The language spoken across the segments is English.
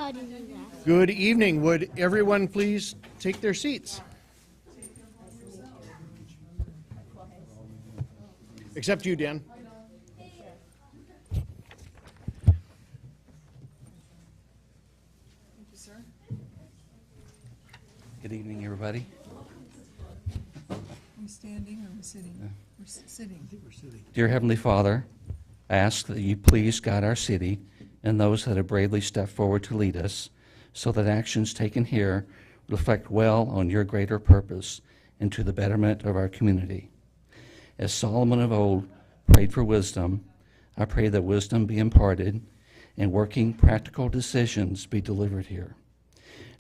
how to do that. Good evening. Would everyone please take their seats? Except you, Dan. Thank you, sir. Good evening, everybody. Are we standing or are we sitting? We're sitting. Dear Heavenly Father, I ask that you please guide our city and those that have bravely stepped forward to lead us, so that actions taken here reflect well on your greater purpose and to the betterment of our community. As Solomon of old prayed for wisdom, I pray that wisdom be imparted and working practical decisions be delivered here,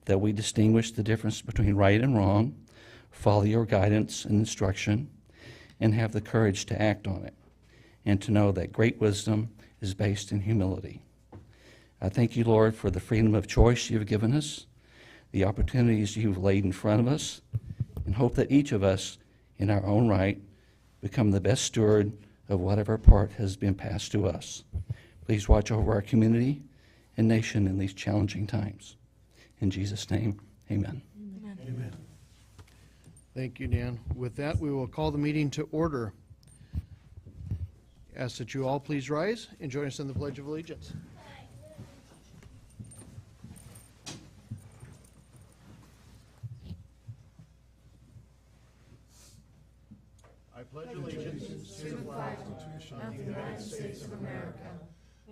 that we distinguish the difference between right and wrong, follow your guidance and instruction, and have the courage to act on it, and to know that great wisdom is based in humility. I thank you, Lord, for the freedom of choice you've given us, the opportunities you've laid in front of us, and hope that each of us, in our own right, become the best steward of whatever part has been passed to us. Please watch over our community and nation in these challenging times. In Jesus' name, amen. Amen. Thank you, Dan. With that, we will call the meeting to order. Ask that you all please rise and join us in the Pledge of Allegiance. I pledge allegiance to the flag of the United States of America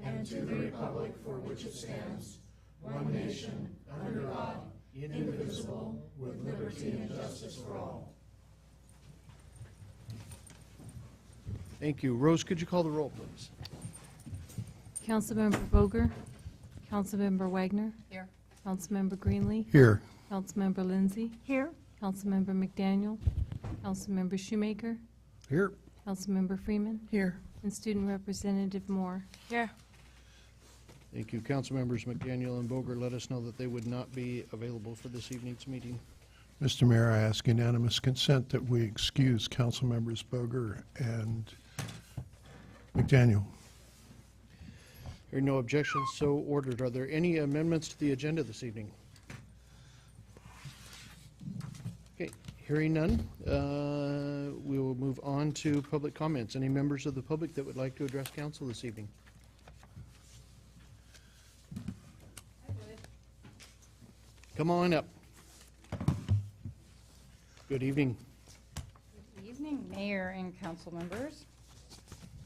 and to the republic for which it stands, one nation, under God, indivisible, with liberty and justice for all. Thank you. Rose, could you call the roll, please? Councilmember Boger. Councilmember Wagner. Here. Councilmember Greenlee. Here. Councilmember Lindsay. Here. Councilmember McDaniel. Councilmember Shoemaker. Here. Councilmember Freeman. Here. And Student Representative Moore. Here. Thank you. Council members McDaniel and Boger let us know that they would not be available for this evening's meeting. Mr. Mayor, I ask unanimous consent that we excuse council members Boger and McDaniel. Hearing no objections, so ordered. Are there any amendments to the agenda this evening? Okay, hearing none, we will move on to public comments. Any members of the public that would like to address council this evening? Come on up. Good evening. Good evening, Mayor and council members.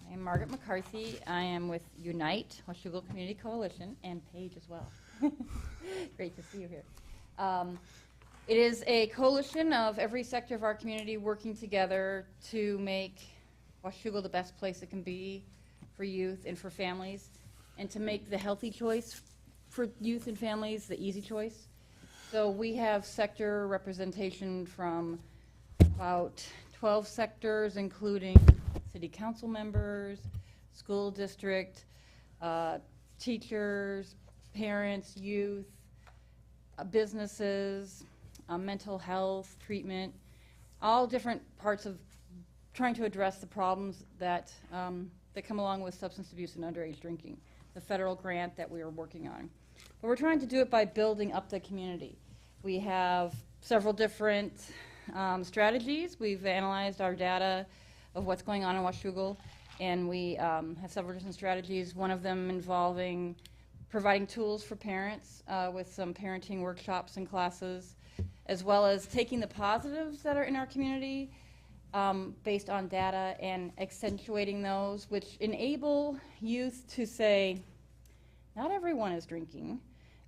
I am Margaret McCarthy. I am with Unite, Washougal Community Coalition, and Paige as well. Great to see you here. It is a coalition of every sector of our community working together to make Washougal the best place it can be for youth and for families, and to make the healthy choice for youth and families the easy choice. So we have sector representation from about 12 sectors, including city council members, school district, teachers, parents, youth, businesses, mental health, treatment, all different parts of trying to address the problems that, that come along with substance abuse and underage drinking, the federal grant that we are working on. But we're trying to do it by building up the community. We have several different strategies. We've analyzed our data of what's going on in Washougal, and we have several different strategies, one of them involving providing tools for parents with some parenting workshops and classes, as well as taking the positives that are in our community based on data and accentuating those, which enable youth to say, not everyone is drinking.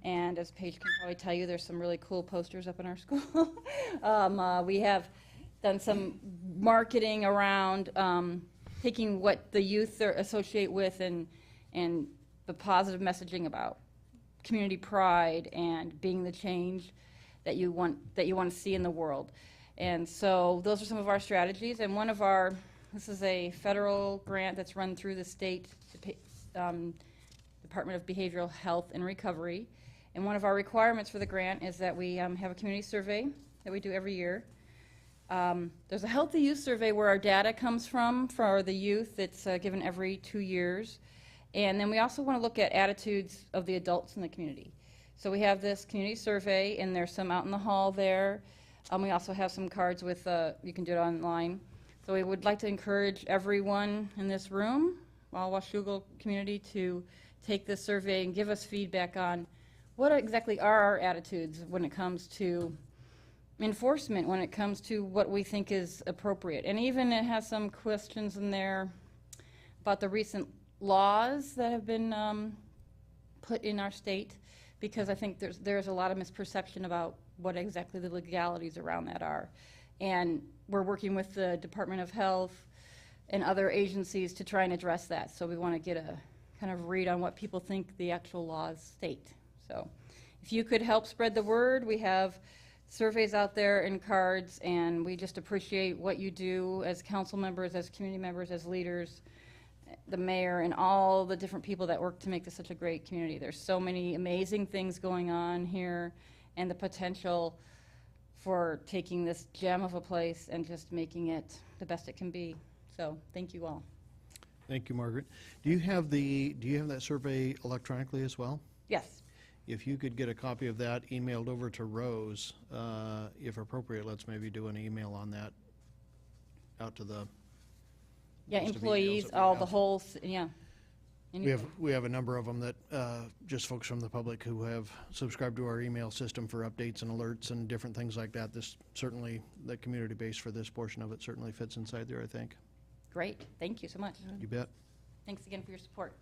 And as Paige can probably tell you, there's some really cool posters up in our school. We have done some marketing around taking what the youth associate with and the positive messaging about community pride and being the change that you want to see in the world. And so those are some of our strategies. And one of our, this is a federal grant that's run through the state Department of Behavioral Health and Recovery. And one of our requirements for the grant is that we have a community survey that we do every year. There's a healthy youth survey where our data comes from for the youth. It's given every 2 years. And then we also want to look at attitudes of the adults in the community. So we have this community survey, and there's some out in the hall there. We also have some cards with, you can do it online. So we would like to encourage everyone in this room, all Washougal community, to take this survey and give us feedback on what exactly are our attitudes when it comes to enforcement, when it comes to what we think is appropriate. And even it has some questions in there about the recent laws that have been put in our state, because I think there's a lot of misperception about what exactly the legalities around that are. And we're working with the Department of Health and other agencies to try and address that. So we want to get a kind of read on what people think the actual laws state. So if you could help spread the word, we have surveys out there and cards, and we just appreciate what you do as council members, as community members, as leaders, the mayor, and all the different people that work to make this such a great community. There's so many amazing things going on here, and the potential for taking this gem of a place and just making it the best it can be. So thank you all. Thank you, Margaret. Do you have that survey electronically as well? Yes. If you could get a copy of that emailed over to Rose, if appropriate, let's maybe do an email on that out to the Yeah, list of emails employees, that we all have. the whole, yeah. We have a number of them that, just folks from the public who have subscribed to our email system for updates and alerts and different things like that. This certainly, the community base for this portion of it certainly fits inside there, I think. Great, thank you so much. You bet. Thanks again for your support.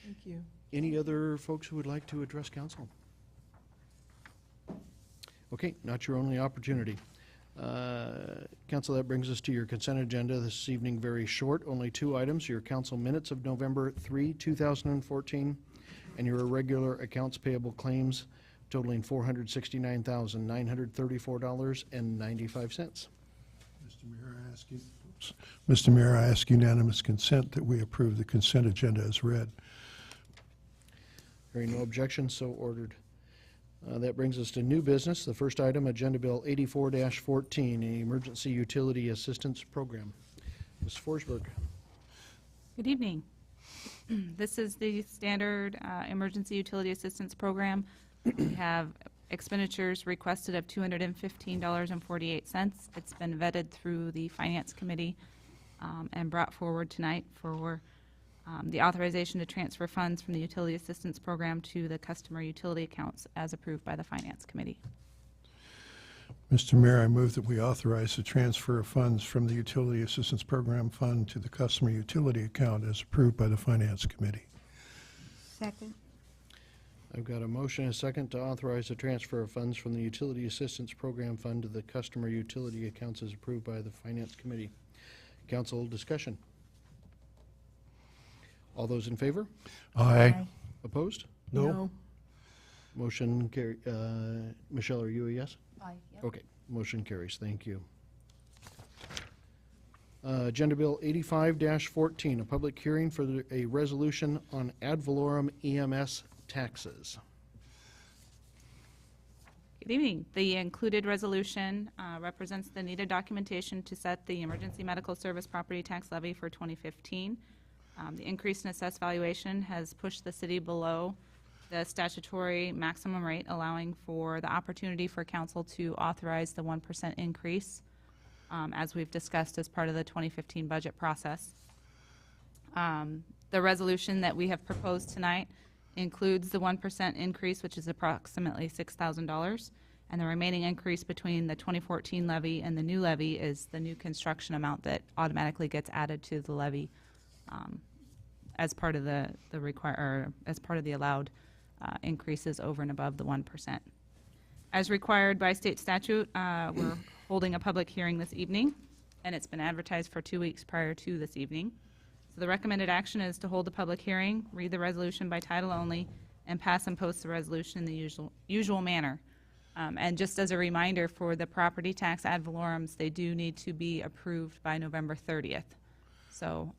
Thank you. Any other folks who would like to address council? Okay, not your only opportunity. Council, that brings us to your consent agenda this evening, very short, only 2 items, your council minutes of November 3, 2014, and your irregular accounts payable claims totaling $469,934.95. Mr. Mayor, I ask unanimous consent that we approve the consent agenda as read. Hearing no objection, so ordered. That brings us to new business. The first item, Agenda Bill 84-14, an emergency utility assistance program. Ms. Forsberg. Good evening. This is the standard emergency utility assistance program. We have expenditures requested of $215.48. It's been vetted through the Finance Committee and brought forward tonight for the authorization to transfer funds from the utility assistance program to the customer utility accounts as approved by the Finance Committee. Mr. Mayor, I move that we authorize the transfer of funds from the Utility Assistance Program Fund to the Customer Utility Account as approved by the Finance Committee. Second. I've got a motion and a second to authorize the transfer of funds from the Utility Assistance Program Fund to the Customer Utility Accounts as approved by the Finance Committee. Council discussion. All those in favor? Aye. Opposed? No. Motion carry, Michelle, are you a yes? Aye. Okay, motion carries. Thank you. Agenda Bill 85-14, a public hearing for a resolution on ad valorem EMS taxes. Good evening. The included resolution represents the needed documentation to set the emergency medical service property tax levy for 2015. The increase in assessed valuation has pushed the city below the statutory maximum rate, allowing for the opportunity for council to authorize the 1% increase, as we've discussed as part of the 2015 budget process. The resolution that we have proposed tonight includes the 1% increase, which is approximately $6,000, and the remaining increase between the 2014 levy and the new levy is the new construction amount that automatically gets added to the levy as part of the allowed increases over and above the 1%. As required by state statute, we're holding a public hearing this evening, and it's been advertised for 2 weeks prior to this evening. So the recommended action is to hold a public hearing, read the resolution by title only, and pass and post the resolution in the usual manner. And just as a reminder, for the property tax ad valorems, they do need to be approved by November 30th. So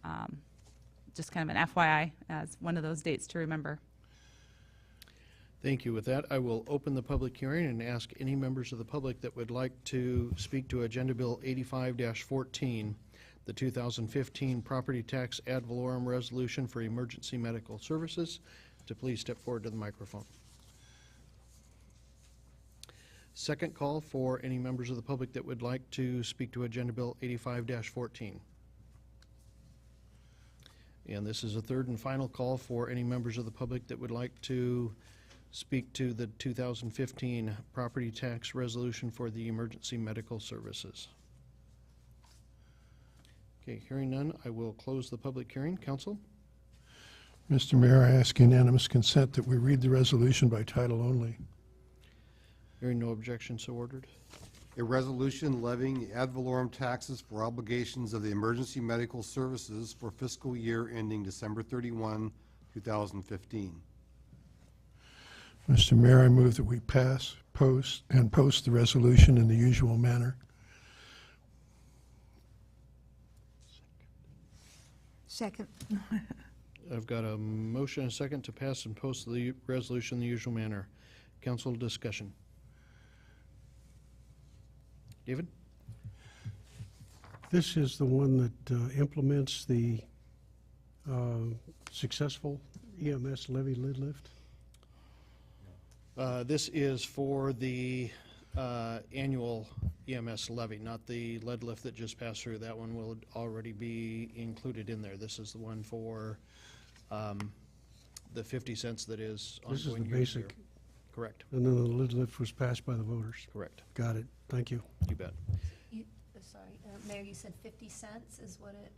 just kind of an FYI as one of those dates to remember. Thank you. With that, I will open the public hearing and ask any members of the public that would like to speak to Agenda Bill 85-14, the 2015 property tax ad valorem resolution for emergency medical services, to please step forward to the microphone. Second call for any members of the public that would like to speak to Agenda Bill 85-14. And this is a third and final call for any members of the public that would like to speak to the 2015 property tax resolution for the emergency medical services. Okay, hearing none, I will close the public hearing. Council? Mr. Mayor, I ask unanimous consent that we read the resolution by title only. Hearing no objection, so ordered. A resolution levying the ad valorem taxes for obligations of the emergency medical services for fiscal year ending December 31, 2015. Mr. Mayor, I move that we pass, post the resolution in the usual manner. Second. I've got a motion and a second to pass and post the resolution in the usual manner. Council discussion. David? This is the one that implements the successful EMS levy lid lift? This is for the annual EMS levy, not the lead lift that just passed through. That one will already be included in there. This is the one for the 50 cents that is ongoing. This is the year to basic. year. Correct, And then the lid lift was passed by the voters. correct. Got it. Thank you. You bet. Sorry, Mayor, you said 50 cents is what it,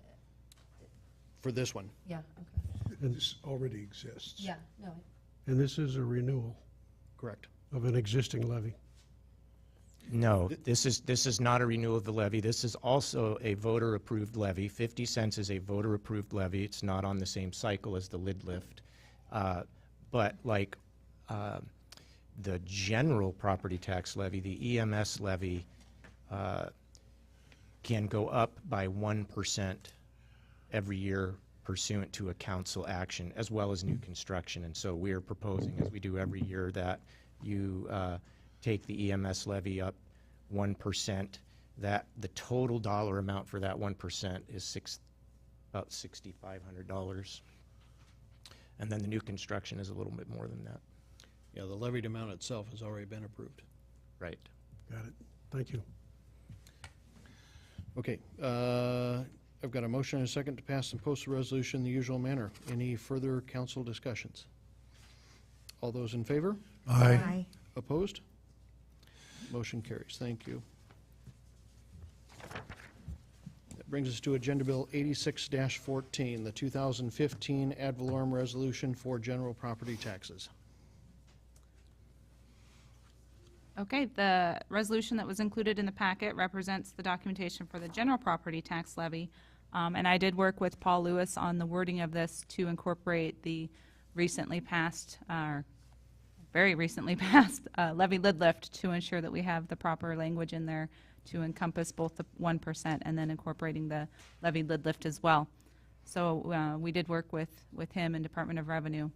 For this one, yeah, okay. And, This already exists. Yeah, no, and this is a renewal correct. of an existing levy. No, this is not a renewal of the levy. This is also a voter-approved levy. 50 cents is a voter-approved levy. It's not on the same cycle as the lid lift. But like the general property tax levy, the EMS levy can go up by 1% every year pursuant to a council action, as well as new construction. And so we are proposing, as we do every year, that you take the EMS levy up 1%, that the total dollar amount for that 1% is about $6,500. And then the new construction is a little bit more than that. Yeah, the levied amount itself has already been approved. Right. Got it. Thank you. Okay, I've got a motion and a second to pass and post the resolution in the usual manner. Any further council discussions? All those in favor? Aye. Opposed? Motion carries. Thank you. That brings us to Agenda Bill 86-14, the 2015 ad valorem resolution for general property taxes. Okay, the resolution that was included in the packet represents the documentation for the general property tax levy. And I did work with Paul Lewis on the wording of this to incorporate the recently passed, very recently passed levy lid lift to ensure that we have the proper language in there to encompass both the 1% and then incorporating the levy lid lift as well. So we did work with him and Department of Revenue.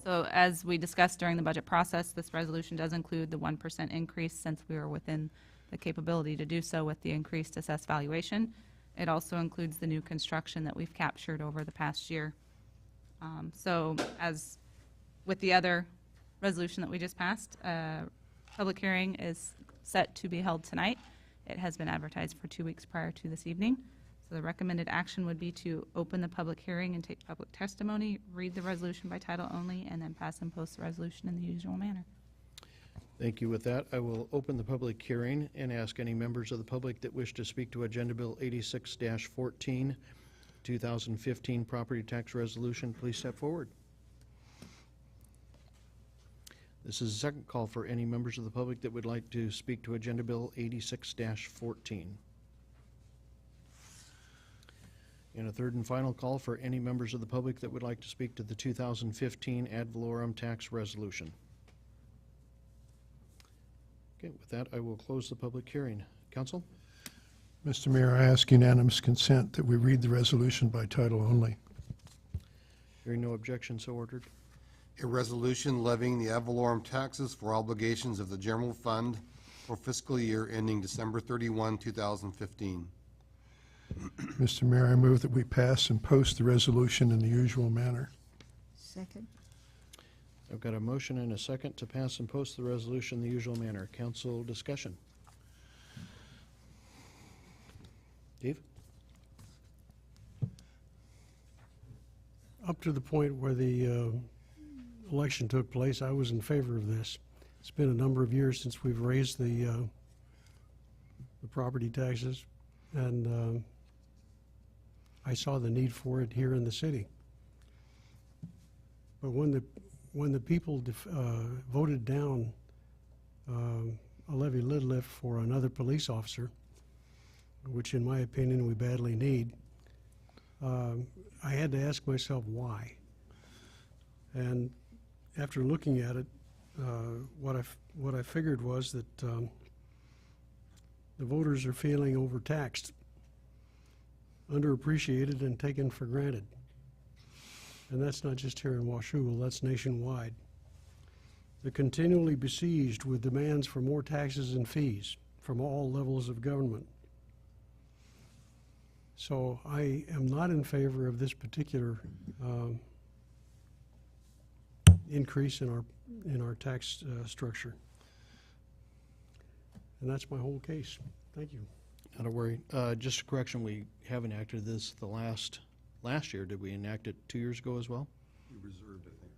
So as we discussed during the budget process, this resolution does include the 1% increase since we were within the capability to do so with the increased assessed valuation. It also includes the new construction that we've captured over the past year. So as with the other resolution that we just passed, public hearing is set to be held tonight. It has been advertised for 2 weeks prior to this evening. So the recommended action would be to open the public hearing and take public testimony, read the resolution by title only, and then pass and post the resolution in the usual manner. Thank you. With that, I will open the public hearing and ask any members of the public that wish to speak to Agenda Bill 86-14, 2015 property tax resolution, please step forward. This is the second call for any members of the public that would like to speak to Agenda Bill 86-14. And a third and final call for any members of the public that would like to speak to the 2015 ad valorem tax resolution. Okay, with that, I will close the public hearing. Council? Mr. Mayor, I ask unanimous consent that we read the resolution by title only. Hearing no objection, so ordered. A resolution levying the ad valorem taxes for obligations of the general fund for fiscal year ending December 31, 2015. Mr. Mayor, I move that we pass and post the resolution in the usual manner. Second. I've got a motion and a second to pass and post the resolution in the usual manner. Council discussion. Dave? Up to the point where the election took place, I was in favor of this. It's been a number of years since we've raised the property taxes, and I saw the need for it here in the city. But when the people voted down a levy lid lift for another police officer, which in my opinion we badly need, I had to ask myself why. And after looking at it, what I figured was that the voters are feeling overtaxed, underappreciated, and taken for granted. And that's not just here in Washougal, that's nationwide. They're continually besieged with demands for more taxes and fees from all levels of government. So I am not in favor of this particular increase in our tax structure. And that's my whole case. Thank you. Not a worry. Just a correction, we have enacted this the last year. Did we enact it 2 years ago as well? We reserved, I think.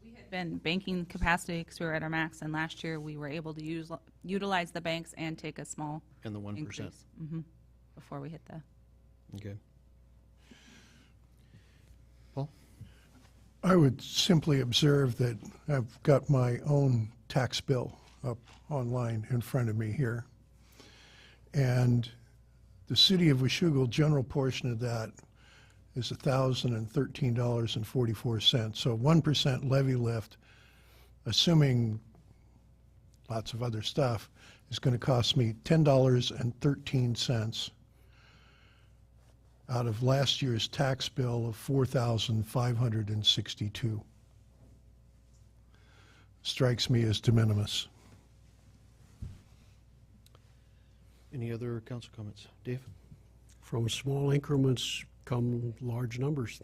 We had been banking capacity because we were at our max, and last year we were able to utilize the banks and take a small And the 1%. increase before we hit the. Okay. Paul? I would simply observe that I've got my own tax bill up online in front of me here. And the city of Washougal, general portion of that is $1,013.44. So 1% levy lift, assuming lots of other stuff, is going to cost me $10.13 out of last year's tax bill of $4,562. Strikes me as de minimis. Any other council comments? Dave? From small increments come large numbers.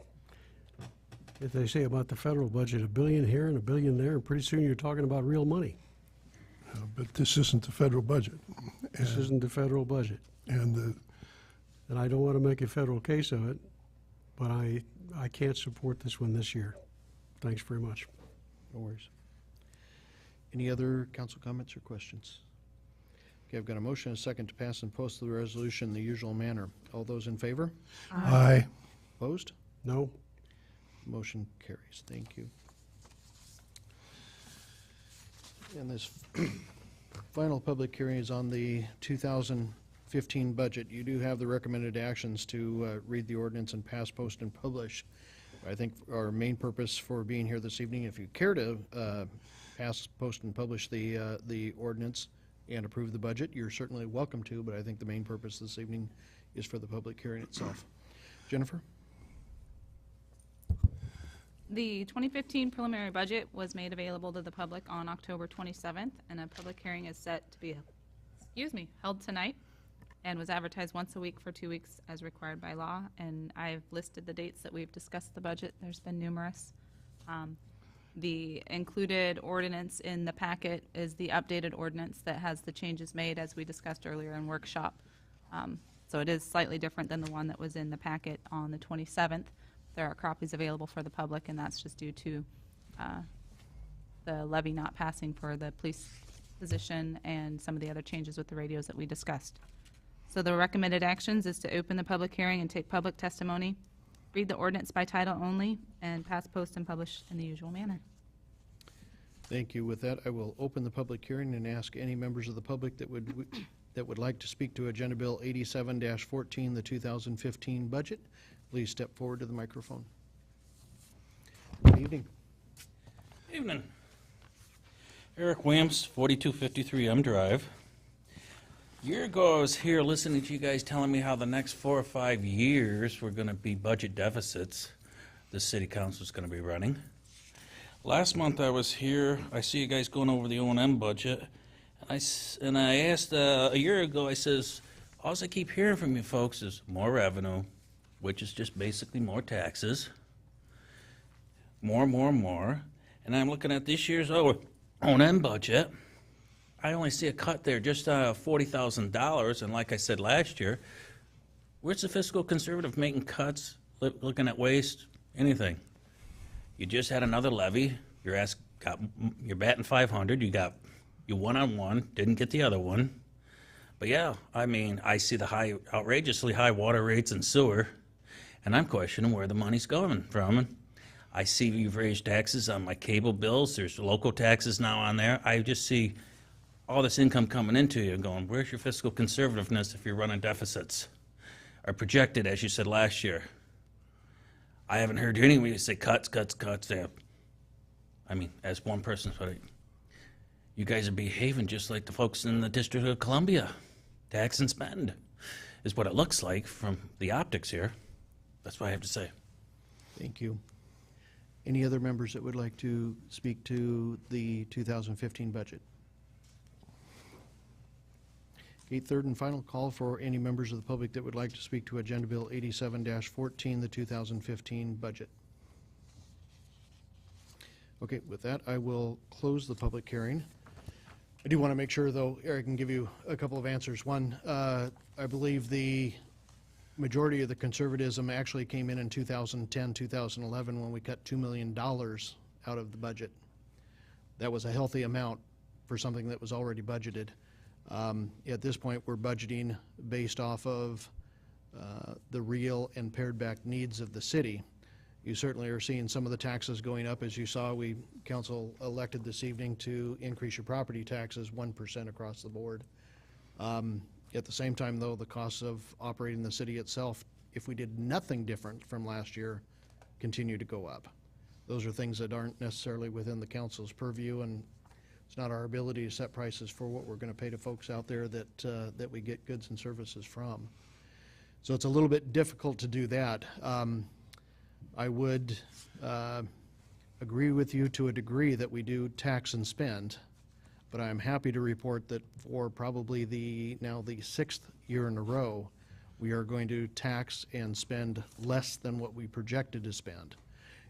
If they say about the federal budget, $1 billion here and $1 billion there, and pretty soon you're talking about real money. But this isn't the federal budget. This isn't the federal budget. And I don't want to make a federal case of it, but I can't support this one this year. Thanks very much. No worries. Any other council comments or questions? Okay, I've got a motion and a second to pass and post the resolution in the usual manner. All those in favor? Aye. Opposed? No? Motion carries. Thank you. And this final public hearing is on the 2015 budget. You do have the recommended actions to read the ordinance and pass, post, and publish. I think our main purpose for being here this evening, if you care to pass, post, and publish the ordinance and approve the budget, you're certainly welcome to, but I think the main purpose this evening is for the public hearing itself. Jennifer? The 2015 preliminary budget was made available to the public on October 27th, and a public hearing is set to be, held tonight, and was advertised once a week for 2 weeks as required by law. And I've listed the dates that we've discussed the budget. There's been numerous. The included ordinance in the packet is the updated ordinance that has the changes made as we discussed earlier in workshop. So it is slightly different than the one that was in the packet on the 27th. There are copies available for the public, and that's just due to the levy not passing for the police position and some of the other changes with the radios that we discussed. So the recommended actions is to open the public hearing and take public testimony, read the ordinance by title only, and pass, post, and publish in the usual manner. Thank you. With that, I will open the public hearing and ask any members of the public that would like to speak to Agenda Bill 87-14, the 2015 budget. Please step forward to the microphone. Good evening. Evening. Eric Williams, 4253 M Drive. A year ago, I was here listening to you guys telling me how the next 4 or 5 years were going to be budget deficits the city council is going to be running. Last month I was here, I see you guys going over the O&M budget, and I asked a year ago, I says, all I keep hearing from you folks is more revenue, which is just basically more taxes, more. And I'm looking at this year's O&M budget. I only see a cut there just $40,000, and like I said last year, where's the fiscal conservative making cuts, looking at waste, anything? You just had another levy. You're batting 500. You won on one, didn't get the other one. But yeah, I mean, I see the outrageously high water rates in sewer, and I'm questioning where the money's going from. And I see you've raised taxes on my cable bills. There's local taxes now on there. I just see all this income coming into you and going, where's your fiscal conservativeness if you're running deficits? Are projected, as you said last year. I haven't heard anybody say cuts. Yeah. I mean, as one person, you guys are behaving just like the folks in the District of Columbia. Tax and spend is what it looks like from the optics here. That's what I have to say. Thank you. Any other members that would like to speak to the 2015 budget? Okay, third and final call for any members of the public that would like to speak to Agenda Bill 87-14, the 2015 budget. Okay, with that, I will close the public hearing. I do want to make sure, though, Eric can give you a couple of answers. One, I believe the majority of the conservatism actually came in 2010, 2011, when we cut $2 million out of the budget. That was a healthy amount for something that was already budgeted. At this point, we're budgeting based off of the real and pared back needs of the city. You certainly are seeing some of the taxes going up. As you saw, council elected this evening to increase your property taxes 1% across the board. At the same time, though, the costs of operating the city itself, if we did nothing different from last year, continue to go up. Those are things that aren't necessarily within the council's purview, and it's not our ability to set prices for what we're going to pay to folks out there that we get goods and services from. So it's a little bit difficult to do that. I would agree with you to a degree that we do tax and spend, but I'm happy to report that for probably now the 6th year in a row, we are going to tax and spend less than what we projected to spend.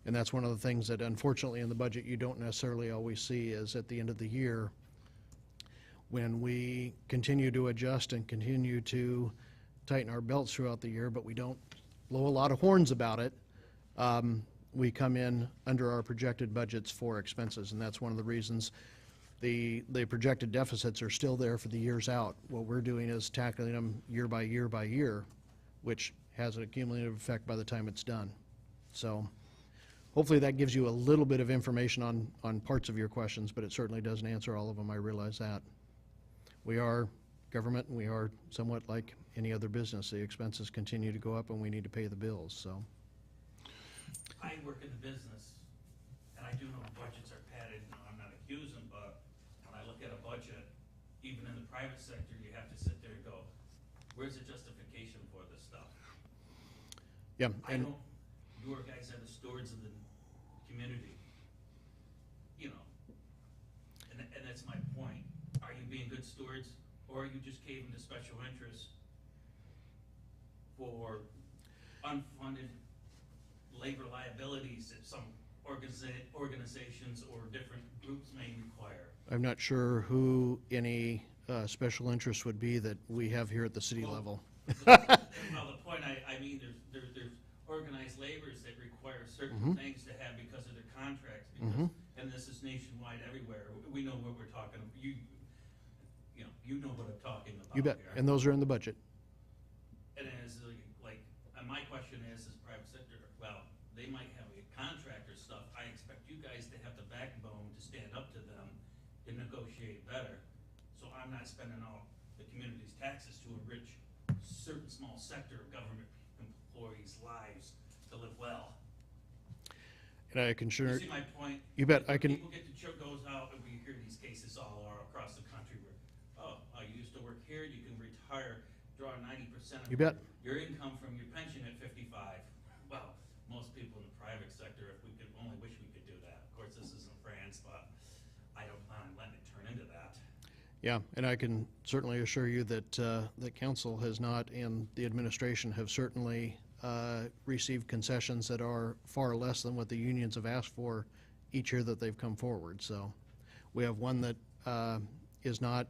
And that's one of the things that, unfortunately, in the budget you don't necessarily always see, is at the end of the year, when we continue to adjust and continue to tighten our belts throughout the year, but we don't blow a lot of horns about it, we come in under our projected budgets for expenses, and that's one of the reasons the projected deficits are still there for the years out. What we're doing is tackling them year by year by year, which has an accumulative effect by the time it's done. So hopefully that gives you a little bit of information on parts of your questions, but it certainly doesn't answer all of them. I realize that. We are government, and we are somewhat like any other business. The expenses continue to go up, and we need to pay the bills. So I work in the business, and I do know budgets are padded. No, I'm not accusing, but when I look at a budget, even in the private sector, you have to sit there and go, where's the justification for this stuff? yeah, I and know your guys are the stewards of the community, you know, and that's my point. Are you being good stewards, or are you just caving to special interests for unfunded labor liabilities that some organizations or different groups may require? I'm not sure who any special interest would be that we have here at the city level. Well, the point I mean, there's organized labors that require certain things to have because of their contracts, because, and this is nationwide everywhere. We know what we're talking about. You know what I'm talking about. You bet. Here. And those are in the budget. And as and my question is private sector, well, they might have a contractor stuff. I expect you guys to have the backbone to stand up to them and negotiate better. So I'm not spending all the community's taxes to enrich certain small sector of government employees' lives to live well. And I can sure. You see my point? You bet. I can. People get to goes out, and we hear these cases all across the country where, you used to work here, you can retire, draw 90% of You bet. your income from your pension at 55. Well, most people in the private sector, if we could only wish we could do that. Of course, this isn't France, but I don't plan on letting it turn into that. Yeah, and I can certainly assure you that that council has not, and the administration have certainly received concessions that are far less than what the unions have asked for each year that they've come forward. So we have one that is not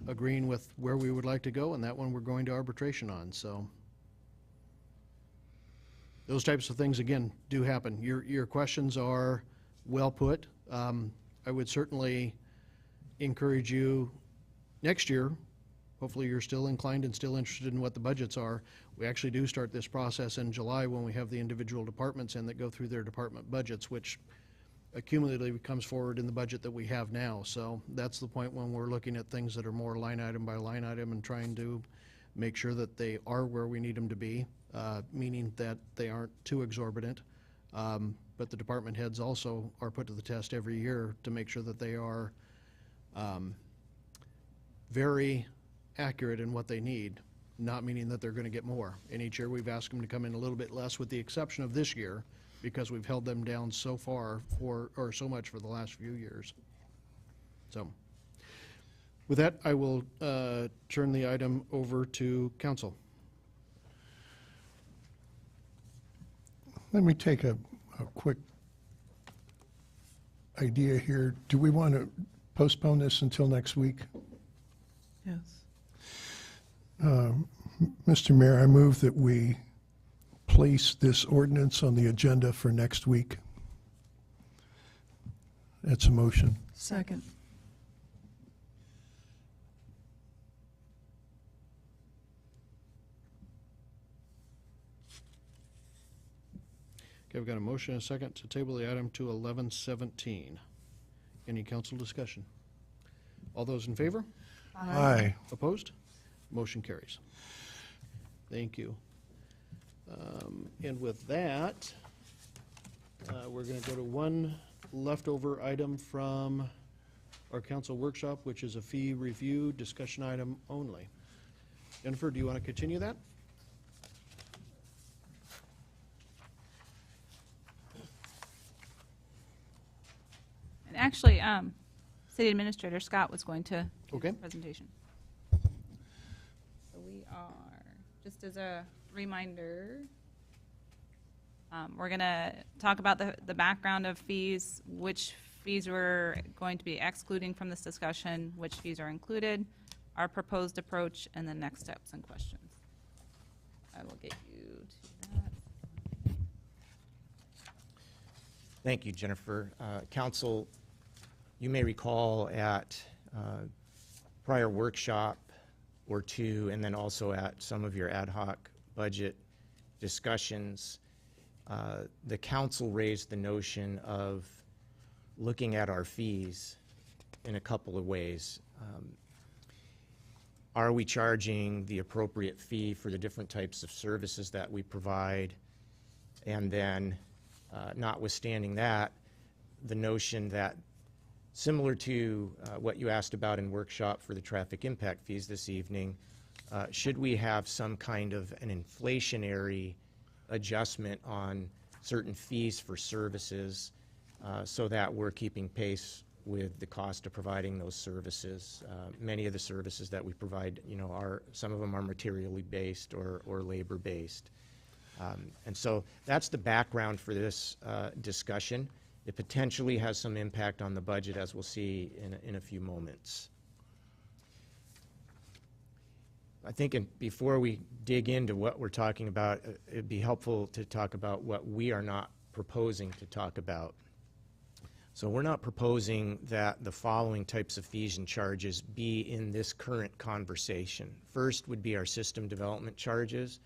agreeing with where we would like to go, and that one we're going to arbitration on. So those types of things, again, do happen. Your questions are well put. I would certainly encourage you next year, hopefully you're still inclined and still interested in what the budgets are. We actually do start this process in July when we have the individual departments in that go through their department budgets, which accumulatively comes forward in the budget that we have now. So that's the point when we're looking at things that are more line item by line item and trying to make sure that they are where we need them to be, meaning that they aren't too exorbitant. But the department heads also are put to the test every year to make sure that they are very accurate in what they need, not meaning that they're going to get more. And each year we've asked them to come in a little bit less, with the exception of this year, because we've held them down so far or so much for the last few years. So with that, I will turn the item over to council. Let me take a quick idea here. Do we want to postpone this until next week? Yes. Mr. Mayor, I move that we place this ordinance on the agenda for next week. That's a motion. Second. Okay, we've got a motion and a second to table the item to 11:17. Any council discussion? All those in favor? Aye. Opposed? Motion carries. Thank you. And with that, we're going to go to one leftover item from our council workshop, which is a fee review discussion item only. Jennifer, do you want to continue that? And actually, City Administrator Scott was going to do Okay. the presentation. So we are, just as a reminder, we're going to talk about the background of fees, which fees we're going to be excluding from this discussion, which fees are included, our proposed approach, and the next steps and questions. I will get you to that. Thank you, Jennifer. Council, you may recall at prior workshop or two, and then also at some of your ad hoc budget discussions, the council raised the notion of looking at our fees in a couple of ways. Are we charging the appropriate fee for the different types of services that we provide? And then, notwithstanding that, the notion that, similar to what you asked about in workshop for the traffic impact fees this evening, should we have some kind of an inflationary adjustment on certain fees for services so that we're keeping pace with the cost of providing those services? Many of the services that we provide, some of them are materially based or labor based. And so that's the background for this discussion. It potentially has some impact on the budget, as we'll see in a few moments. I think before we dig into what we're talking about, it'd be helpful to talk about what we are not proposing to talk about. So we're not proposing that the following types of fees and charges be in this current conversation. First would be our system development charges.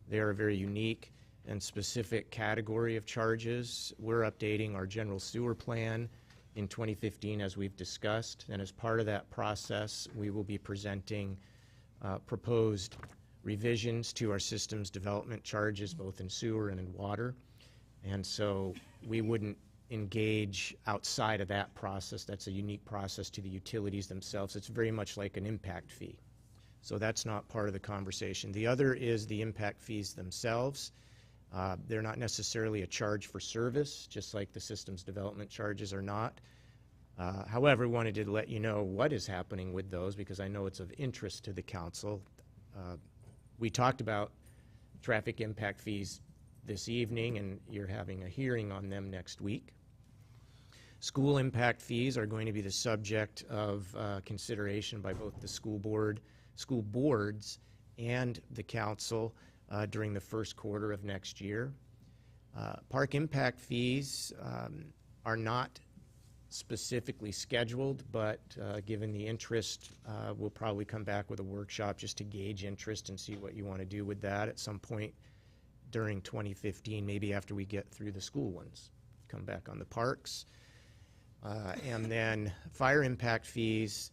They are a very unique and specific category of charges. We're updating our general sewer plan in 2015, as we've discussed, and as part of that process, we will be presenting proposed revisions to our systems development charges, both in sewer and in water. And so we wouldn't engage outside of that process. That's a unique process to the utilities themselves. It's very much like an impact fee. So that's not part of the conversation. The other is the impact fees themselves. They're not necessarily a charge for service, just like the systems development charges are not. However, we wanted to let you know what is happening with those, because I know it's of interest to the council. We talked about traffic impact fees this evening, and you're having a hearing on them next week. School impact fees are going to be the subject of consideration by both the school boards, and the council during the first quarter of next year. Park impact fees are not specifically scheduled, but given the interest, we'll probably come back with a workshop just to gauge interest and see what you want to do with that at some point during 2015, maybe after we get through the school ones. Come back on the parks. And then fire impact fees,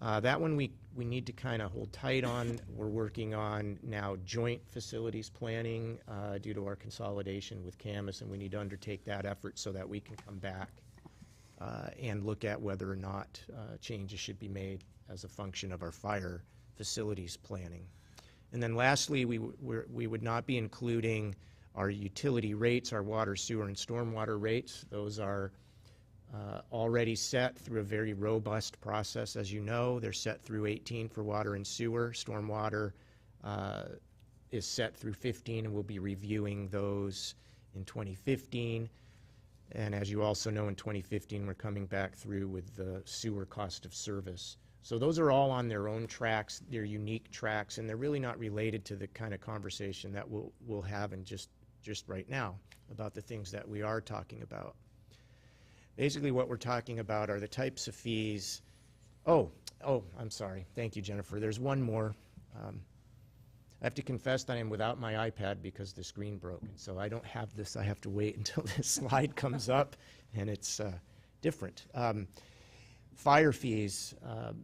that one we need to kind of hold tight on. We're working on now joint facilities planning due to our consolidation with Camas, and we need to undertake that effort so that we can come back and look at whether or not changes should be made as a function of our fire facilities planning. And then lastly, we would not be including our utility rates, our water, sewer, and stormwater rates. Those are already set through a very robust process. As you know, they're set through 18 for water and sewer. Stormwater is set through 15, and we'll be reviewing those in 2015. And as you also know, in 2015, we're coming back through with the sewer cost of service. So those are all on their own tracks. They're unique tracks, and they're really not related to the kind of conversation that we'll have in just right now about the things that we are talking about. Basically, what we're talking about are the types of fees. Oh, I'm sorry. Thank you, Jennifer. There's one more. I have to confess that I'm without my iPad because the screen broke, and so I don't have this. I have to wait until this slide comes up, and it's different. Fire fees.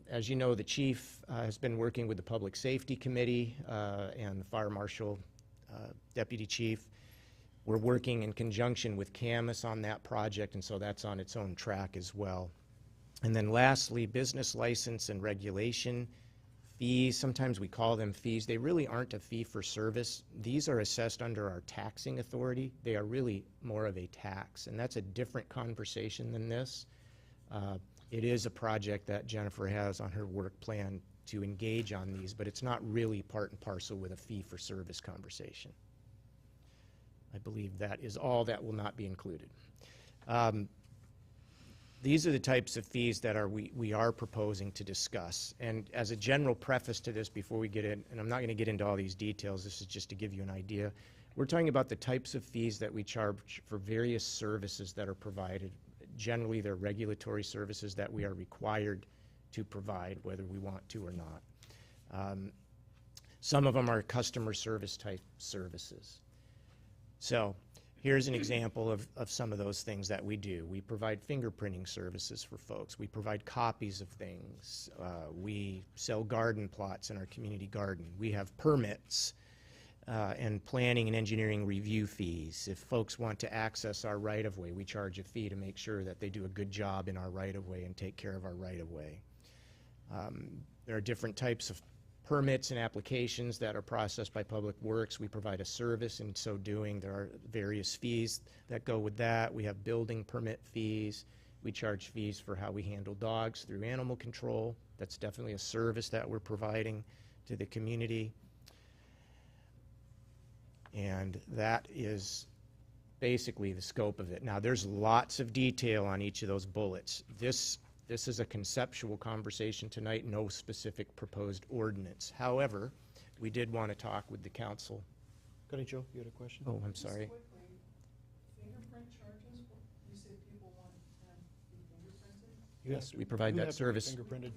As you know, the chief has been working with the Public Safety Committee and the Fire Marshal, Deputy Chief. We're working in conjunction with Camas on that project, and so that's on its own track as well. And then lastly, business license and regulation fees. Sometimes we call them fees. They really aren't a fee for service. These are assessed under our taxing authority. They are really more of a tax, and that's a different conversation than this. It is a project that Jennifer has on her work plan to engage on these, but it's not really part and parcel with a fee for service conversation. I believe that is all that will not be included. These are the types of fees that we are proposing to discuss. And as a general preface to this before we get in, and I'm not going to get into all these details, this is just to give you an idea, we're talking about the types of fees that we charge for various services that are provided. Generally, they're regulatory services that we are required to provide, whether we want to or not. Some of them are customer service type services. So here's an example of some of those things that we do. We provide fingerprinting services for folks. We provide copies of things. We sell garden plots in our community garden. We have permits and planning and engineering review fees. If folks want to access our right-of-way, we charge a fee to make sure that they do a good job in our right-of-way and take care of our right-of-way. There are different types of permits and applications that are processed by Public Works. We provide a service. In so doing, there are various fees that go with that. We have building permit fees. We charge fees for how we handle dogs through animal control. That's definitely a service that we're providing to the community. And that is basically the scope of it. Now, there's lots of detail on each of those bullets. This is a conceptual conversation tonight, no specific proposed ordinance. However, we did want to talk with the council. Joe, you had a question? Oh, I'm sorry. Just quickly, fingerprint charges, you say people want them to be fingerprinted? Yes, we provide that service. Fingerprinted.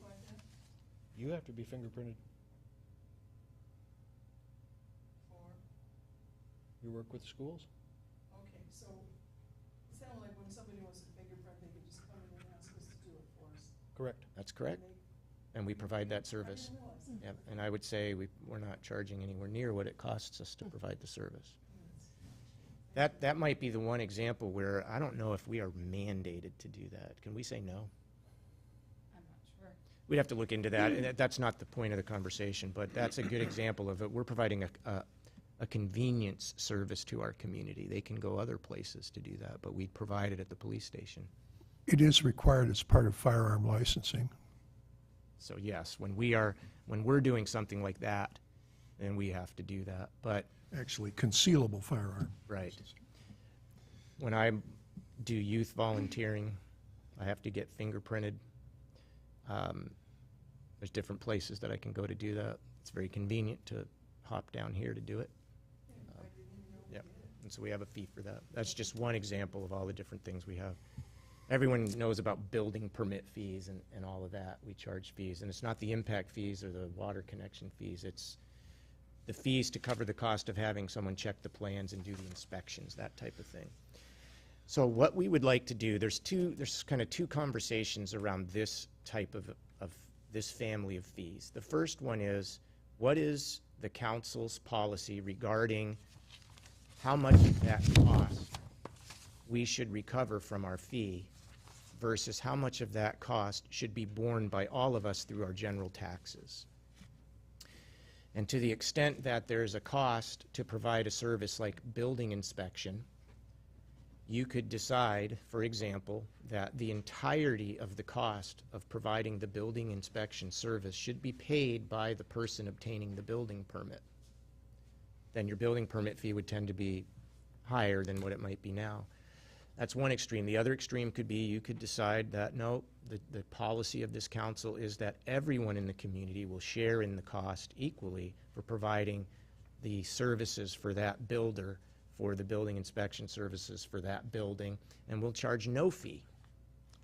You have to be fingerprinted. Or, You work with schools? okay, so it sounded like when somebody wants a fingerprint, they could just come in and ask us to do it for us. Correct. That's correct. And we provide that service. I didn't realize that. Yep. And I would say we're not charging anywhere near what it costs us to provide the service. That might be the one example where I don't know if we are mandated to do that. Can we say no? I'm not sure. We'd have to look into that, and that's not the point of the conversation, but that's a good example of it. We're providing a convenience service to our community. They can go other places to do that, but we provide it at the police station. It is required as part of firearm licensing. So yes, when we're doing something like that, then we have to do that. But Actually, concealable firearm. right. When I do youth volunteering, I have to get fingerprinted. There's different places that I can go to do that. It's very convenient to hop down here to do it. Yep, and so we have a fee for that. That's just one example of all the different things we have. Everyone knows about building permit fees and all of that. We charge fees, and it's not the impact fees or the water connection fees. It's the fees to cover the cost of having someone check the plans and do the inspections, that type of thing. So what we would like to do, there's kind of two conversations around this type of this family of fees. The first one is, what is the council's policy regarding how much of that cost we should recover from our fee versus how much of that cost should be borne by all of us through our general taxes? And to the extent that there's a cost to provide a service like building inspection, you could decide, for example, that the entirety of the cost of providing the building inspection service should be paid by the person obtaining the building permit. Then your building permit fee would tend to be higher than what it might be now. That's one extreme. The other extreme could be you could decide that, no, the policy of this council is that everyone in the community will share in the cost equally for providing the services for that builder, for the building inspection services for that building, and we'll charge no fee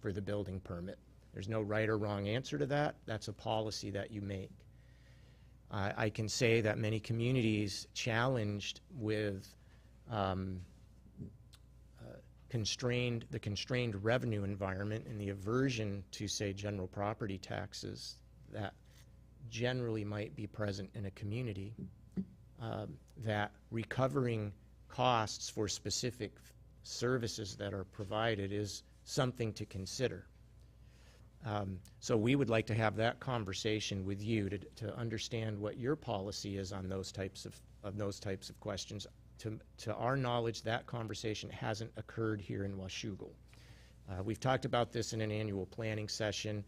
for the building permit. There's no right or wrong answer to that. That's a policy that you make. I can say that many communities challenged with the constrained revenue environment and the aversion to, say, general property taxes that generally might be present in a community, that recovering costs for specific services that are provided is something to consider. So we would like to have that conversation with you to understand what your policy is on those types of questions. To our knowledge, that conversation hasn't occurred here in Washougal. We've talked about this in an annual planning session,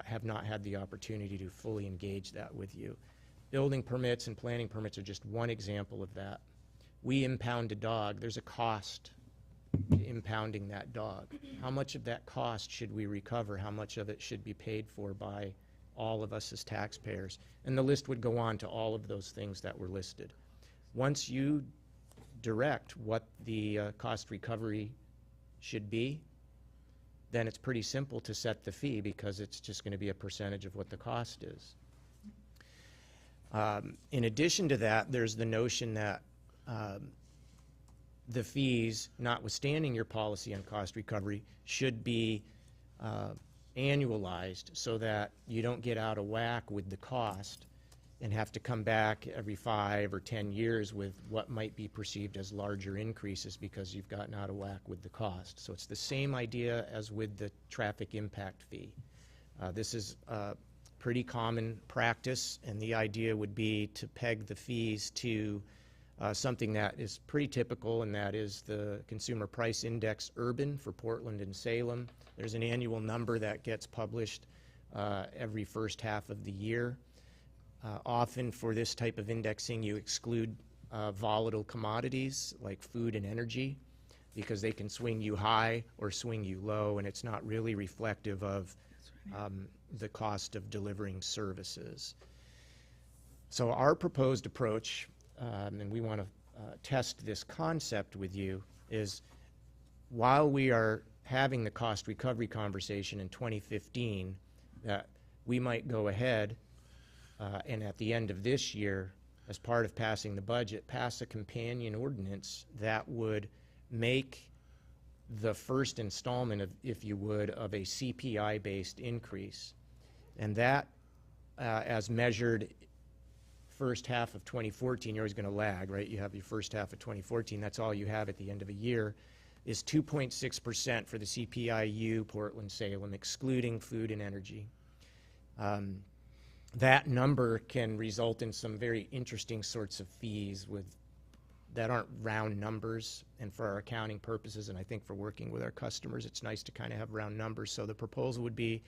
have not had the opportunity to fully engage that with you. Building permits and planning permits are just one example of that. We impound a dog. There's a cost to impounding that dog. How much of that cost should we recover? How much of it should be paid for by all of us as taxpayers? And the list would go on to all of those things that were listed. Once you direct what the cost recovery should be, then it's pretty simple to set the fee because it's just going to be a percentage of what the cost is. In addition to that, there's the notion that the fees, notwithstanding your policy on cost recovery, should be annualized so that you don't get out of whack with the cost and have to come back every 5 or 10 years with what might be perceived as larger increases because you've gotten out of whack with the cost. So it's the same idea as with the traffic impact fee. This is pretty common practice, and the idea would be to peg the fees to something that is pretty typical, and that is the Consumer Price Index Urban for Portland and Salem. There's an annual number that gets published every first half of the year. Often for this type of indexing, you exclude volatile commodities like food and energy because they can swing you high or swing you low, and it's not really reflective of the cost of delivering services. So our proposed approach, and we want to test this concept with you, is while we are having the cost recovery conversation in 2015, that we might go ahead and at the end of this year, as part of passing the budget, pass a companion ordinance that would make the first installment of, if you would, of a CPI-based increase. And that, as measured first half of 2014, you're always going to lag, right? You have your first half of 2014, that's all you have at the end of a year, is 2.6% for the CPI-U Portland-Salem, excluding food and energy. That number can result in some very interesting sorts of fees that aren't round numbers, and for our accounting purposes, and I think for working with our customers, it's nice to kind of have round numbers. So the proposal would be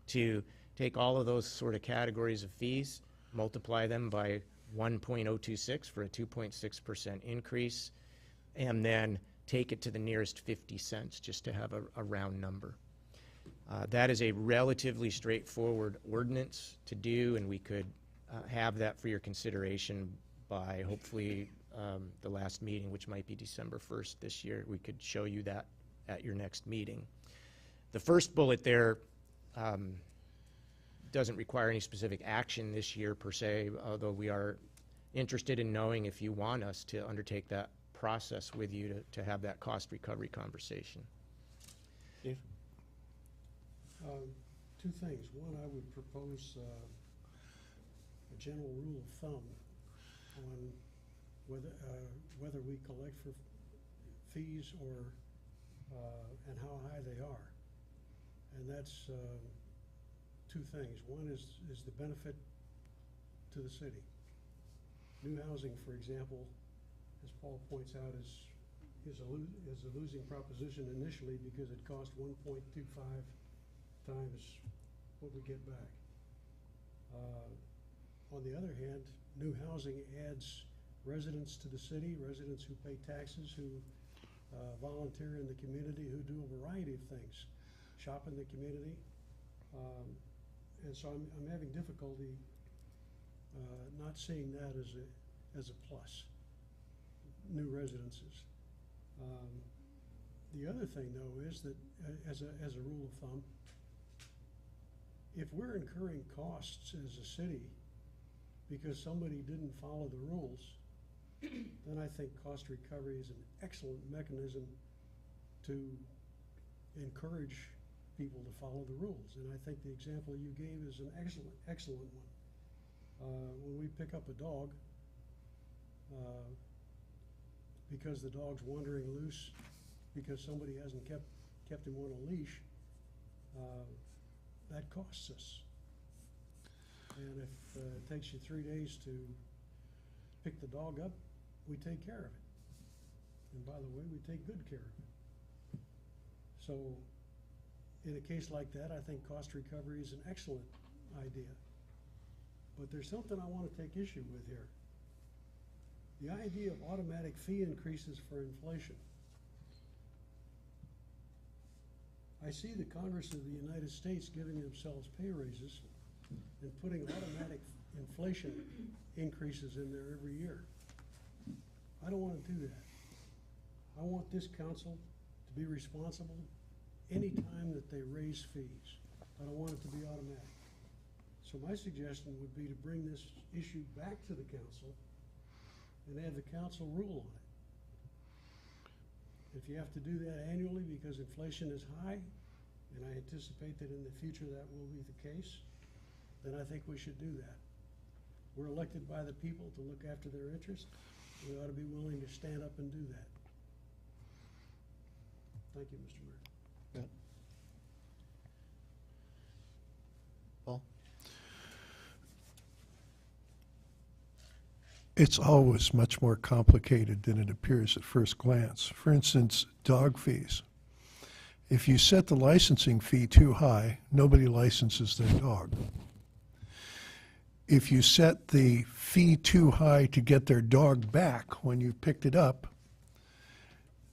to take all of those sort of categories of fees, multiply them by 1.026 for a 2.6% increase, and then take it to the nearest 50 cents just to have a round number. That is a relatively straightforward ordinance to do, and we could have that for your consideration by hopefully the last meeting, which might be December 1st this year. We could show you that at your next meeting. The first bullet there doesn't require any specific action this year per se, although we are interested in knowing if you want us to undertake that process with you to have that cost recovery conversation. Dave? Two things. One, I would propose a general rule of thumb on whether we collect for fees or and how high they are. And that's two things. One is the benefit to the city. New housing, for example, as Paul points out, is a losing proposition initially because it cost 1.25 times what we get back. On the other hand, new housing adds residents to the city, residents who pay taxes, who volunteer in the community, who do a variety of things, shop in the community. And so I'm having difficulty not seeing that as a plus, new residences. The other thing, though, is that as a rule of thumb, if we're incurring costs as a city because somebody didn't follow the rules, then I think cost recovery is an excellent mechanism to encourage people to follow the rules. And I think the example you gave is an excellent one. When we pick up a dog, because the dog's wandering loose, because somebody hasn't kept him on a leash, that costs us. And if it takes you 3 days to pick the dog up, we take care of it. And by the way, we take good care of it. So in a case like that, I think cost recovery is an excellent idea. But there's something I want to take issue with here. The idea of automatic fee increases for inflation. I see the Congress of the United States giving themselves pay raises and putting automatic inflation increases in there every year. I don't want to do that. I want this council to be responsible any time that they raise fees. I don't want it to be automatic. So my suggestion would be to bring this issue back to the council and have the council rule on it. If you have to do that annually because inflation is high, and I anticipate that in the future that will be the case, then I think we should do that. We're elected by the people to look after their interests. We ought to be willing to stand up and do that. Thank you, Mr. Mayor. Yeah. Paul? It's always much more complicated than it appears at first glance. For instance, dog fees. If you set the licensing fee too high, nobody licenses their dog. If you set the fee too high to get their dog back when you've picked it up,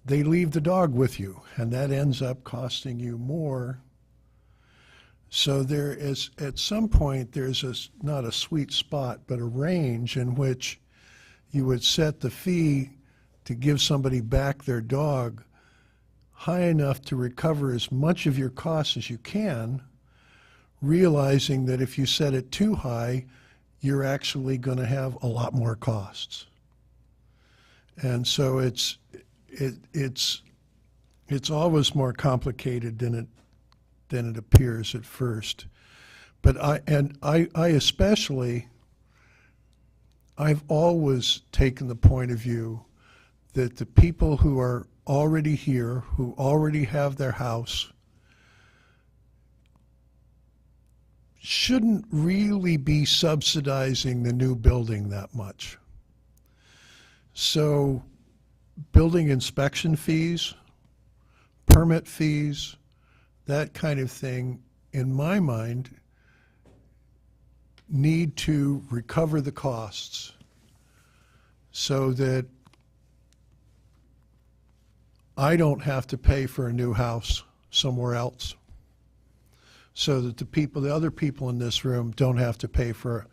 they leave the dog with you, and that ends up costing you more. So there is, at some point, there's not a sweet spot, but a range in which you would set the fee to give somebody back their dog high enough to recover as much of your costs as you can, realizing that if you set it too high, you're actually going to have a lot more costs. And so it's always more complicated than it appears at first. But I especially, I've always taken the point of view that the people who are already here, who already have their house, shouldn't really be subsidizing the new building that much. So building inspection fees, permit fees, that kind of thing, in my mind, need to recover the costs so that I don't have to pay for a new house somewhere else. so that the other people in this room don't have to pay for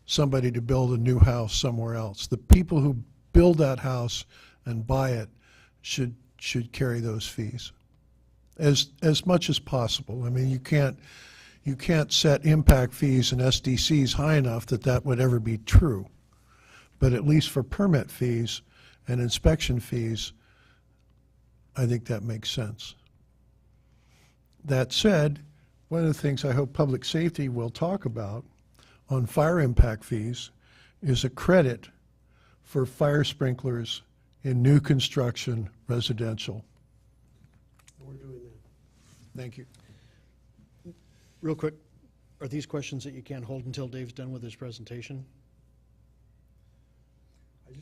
somebody to build a new house somewhere else. The people who build that house and buy it should carry those fees as much as possible. I mean, you can't set impact fees and SDCs high enough that would ever be true. But at least for permit fees and inspection fees, I think that makes sense. That said, one of the things I hope public safety will talk about on fire impact fees is a credit for fire sprinklers in new construction residential. We're doing that. Thank you. Real quick, are these questions that you can't hold until Dave's done with his presentation?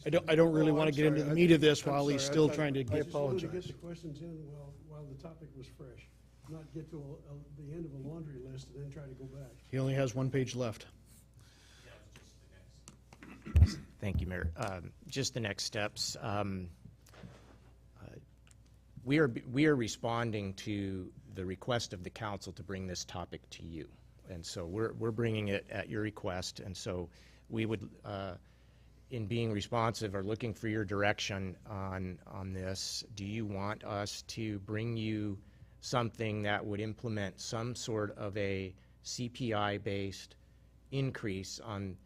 I don't really want to get into the meat of this while he's still trying to I get. just wanted to get the questions in while the topic was fresh, not get to the end of a laundry list and then try to go back. He only has one page left. Thank you, Mayor. Just the next steps. We are responding to the request of the council to bring this topic to you. And so we're bringing it at your request. And so we would, in being responsive, are looking for your direction on this. Do you want us to bring you something that would implement some sort of a CPI-based increase on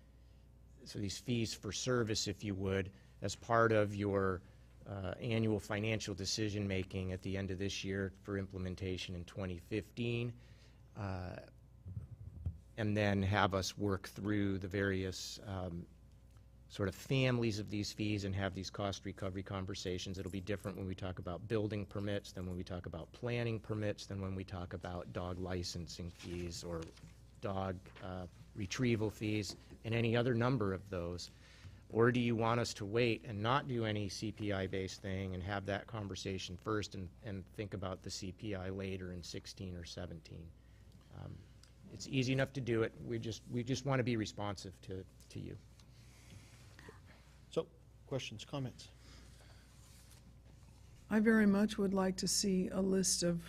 these fees for service, if you would, as part of your annual financial decision-making at the end of this year for implementation in 2015, and then have us work through the various sort of families of these fees and have these cost recovery conversations. It'll be different when we talk about building permits than when we talk about planning permits than when we talk about dog licensing fees or dog retrieval fees and any other number of those. Or do you want us to wait and not do any CPI-based thing and have that conversation first and think about the CPI later in 16 or 17? It's easy enough to do it. We just want to be responsive to you. So, questions, comments? I very much would like to see a list of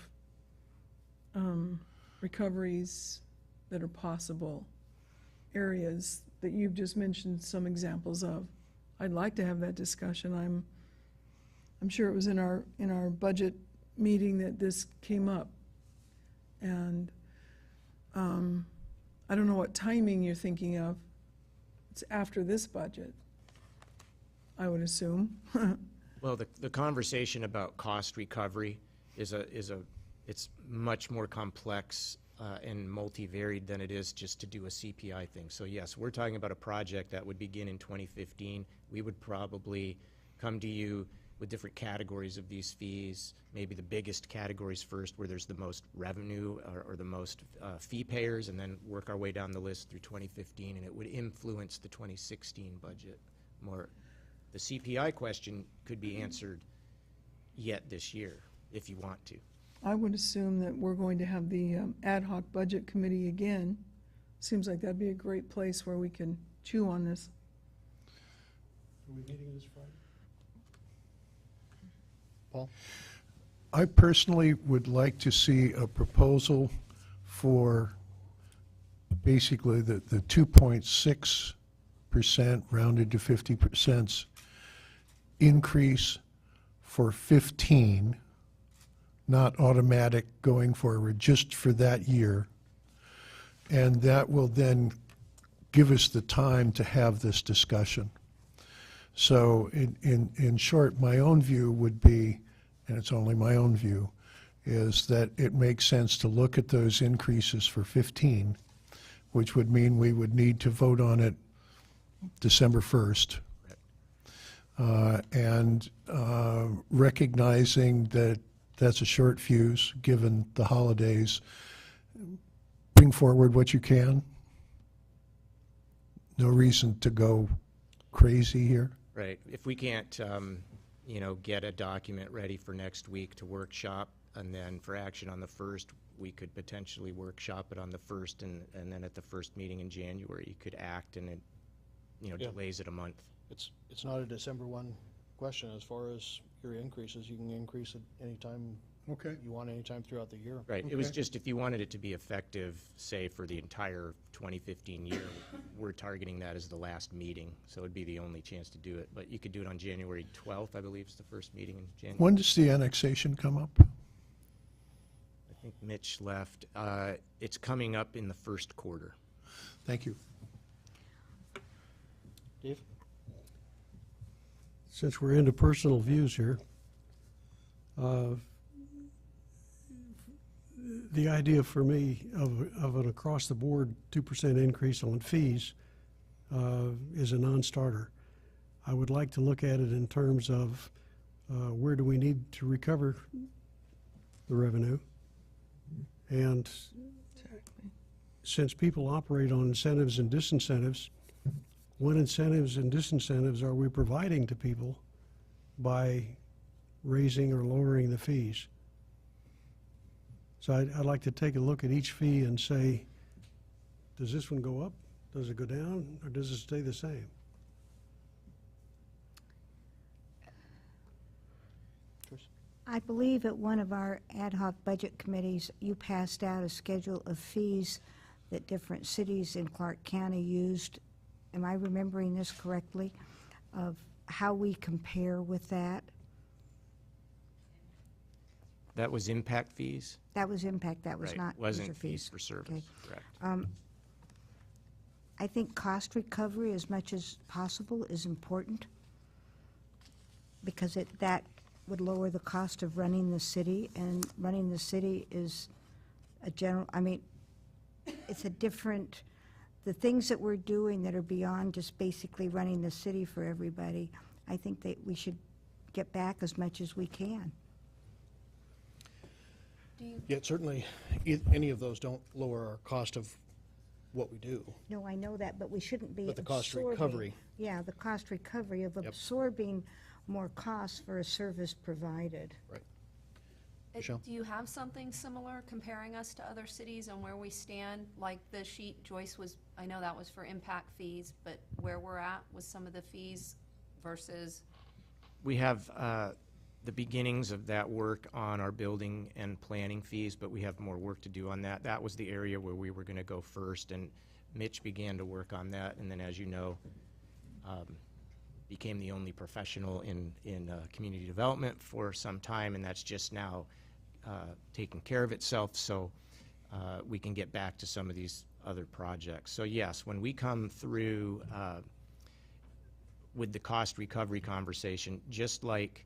recoveries that are possible, areas that you've just mentioned some examples of. I'd like to have that discussion. I'm sure it was in our budget meeting that this came up. And I don't know what timing you're thinking of. It's after this budget, I would assume. Well, the conversation about cost recovery it's much more complex and multivariate than it is just to do a CPI thing. So yes, we're talking about a project that would begin in 2015. We would probably come to you with different categories of these fees, maybe the biggest categories first where there's the most revenue or the most fee payers, and then work our way down the list through 2015, and it would influence the 2016 budget more. The CPI question could be answered yet this year if you want to. I would assume that we're going to have the ad hoc budget committee again. Seems like that'd be a great place where we can chew on this. Are we meeting this Friday? Paul? I personally would like to see a proposal for basically the 2.6% rounded to 50% increase for 15, not automatic going forward, just for that year. And that will then give us the time to have this discussion. So in short, my own view would be, and it's only my own view, is that it makes sense to look at those increases for 15, which would mean we would need to vote on it December 1st. And recognizing that that's a short fuse, given the holidays, bring forward what you can. No reason to go crazy here. Right. If we can't, get a document ready for next week to workshop, and then for action on the 1st, we could potentially workshop it on the 1st, and then at the first meeting in January, you could act, and it, delays it a month. It's not a December 1 question. As far as your increases, you can increase it anytime Okay. you want anytime throughout the year. Right, it was Okay. just if you wanted it to be effective, say, for the entire 2015 year, we're targeting that as the last meeting, so it'd be the only chance to do it. But you could do it on January 12th, I believe is the first meeting in January. When does the annexation come up? I think Mitch left. It's coming up in the first quarter. Thank you. Dave? Since we're into personal views here, the idea for me of an across-the-board 2% increase on fees is a non-starter. I would like to look at it in terms of where do we need to recover the revenue? And since people operate on incentives and disincentives, what incentives and disincentives are we providing to people by raising or lowering the fees? So I'd like to take a look at each fee and say, does this one go up? Does it go down? Or does it stay the same? I believe at one of our ad hoc budget committees, you passed out a schedule of fees that different cities in Clark County used. Am I remembering this correctly? Of how we compare with that? That was impact fees? That was impact, that was Right, not user wasn't fees. fees for service, Okay. correct. I think cost recovery, as much as possible, is important because that would lower the cost of running the city, and running the city is a general, I mean, it's a different, the things that we're doing that are beyond just basically running the city for everybody, I think that we should get back as much as we can. Yet certainly, any of those don't lower our cost of what we do. No, I know that, but we shouldn't be But the cost absorbing- recovery. Yeah, the cost recovery of Yep. absorbing more costs for a service provided. Michelle? Do you have something similar comparing us to other cities and where we stand? Like the sheet Joyce was, I know that was for impact fees, but where we're at with some of the fees versus, We have the beginnings of that work on our building and planning fees, but we have more work to do on that. That was the area where we were going to go first, and Mitch began to work on that, and then, as you know, became the only professional in community development for some time, and that's just now taking care of itself, so we can get back to some of these other projects. So yes, when we come through with the cost recovery conversation, just like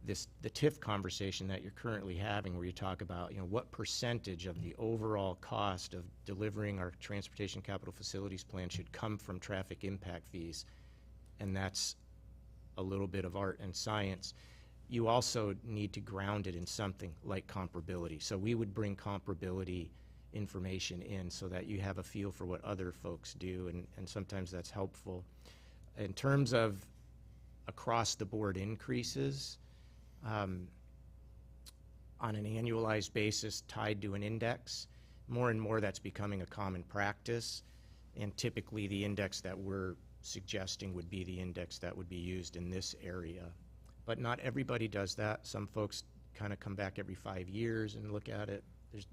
the TIF conversation that you're currently having, where you talk about, what percentage of the overall cost of delivering our transportation capital facilities plan should come from traffic impact fees, and that's a little bit of art and science. You also need to ground it in something like comparability. So we would bring comparability information in so that you have a feel for what other folks do, and sometimes that's helpful. In terms of across-the-board increases, on an annualized basis tied to an index, more and more that's becoming a common practice, and typically the index that we're suggesting would be the index that would be used in this area. But not everybody does that. Some folks kind of come back every 5 years and look at it.